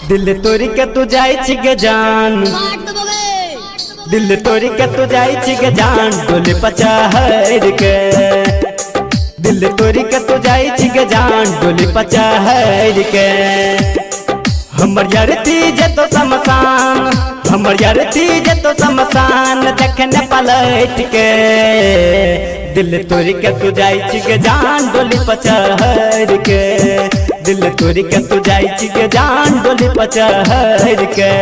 दिल तोरी के तू जाई छी गे जान, दिल तोरी के तू जाई छी गे जान, डोली पचाहर के दिल तोरी के तू जाई छी गे जान, डोली पचाहर के हमर यार थी जतो समसान, हमर यार थी जतो समसान देखने पलट के दिल तोरी के तू जाई छी गे जान, डोली पचाहर के दिल तोरी के तू जाई छी गे जान, डोली पचाहर के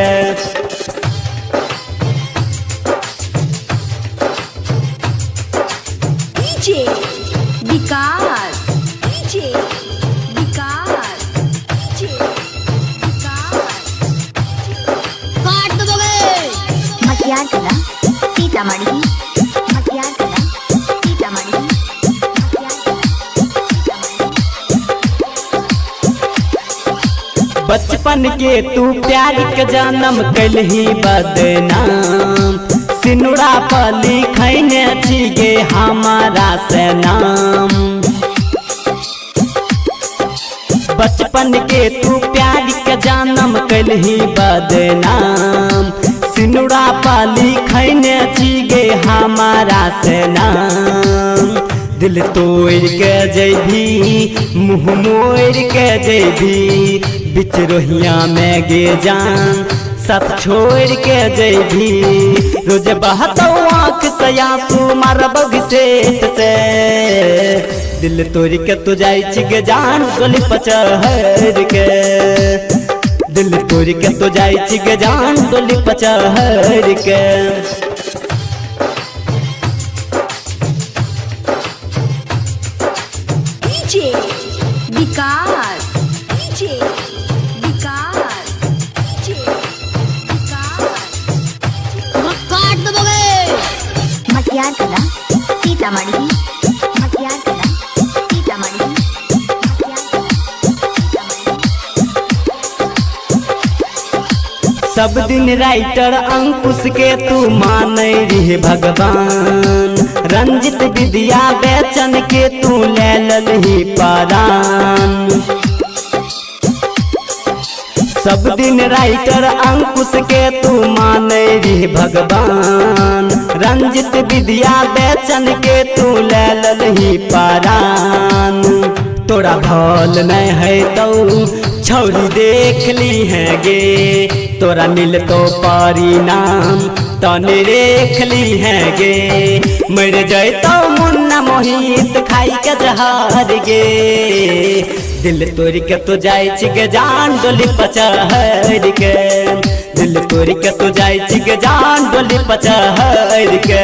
डीजे विकास, डीजे विकास, डीजे विकास काट दोगे मटियार कला सीतामढ़ी, मटियार कला सीतामढ़ी, बचपन के तू प्यार के जन्म कलही बदनाम, सिनुरा पर लिखने छी गे हमारा से नाम। बचपन के तू प्यार के जन्म कलही बदनाम, सिनुरा पर लिखने छी गे हमारा से नाम। दिल तोड़ के जैभी मुँह मोड़ के जैभी, बिच रोहिया में गे जान सब छोड़ के जैभी, रोज बहतो आँख से आंसू मारब घसेट से दिल तोड़ के तू जाई छी गे जान, डोली पचाहर के दिल तोड़ के तू जाई छी गे जान, डोली पचाहर के डीजे विकास, डीजे विकास, डीजे विकास काट दोगे मटियार कला सीतामढ़ी, मटियार कला सीतामढ़ी, मटियार कला सीतामढ़ी। सब दिन राइटर अंकुश के तू माने रहे भगवान, रंजित विद्या बेचन के तू ले ललही परान। सब दिन राइटर अंकुश के तू माने रहे भगवान, रंजित विद्या बेचन के तू ले ललही परान। तोरा भल नहीं है तो छौरी देख ली है गे, तोरा मिल तो परिणाम तने देख ली है गे, मर जाए तो मुन्ना मोहित खाई के जहर गे दिल तोड़ के तो जाई छी गे जान, डोली पचाहर के दिल तोड़ के तो जाई छी गे जान, डोली पचाहर के।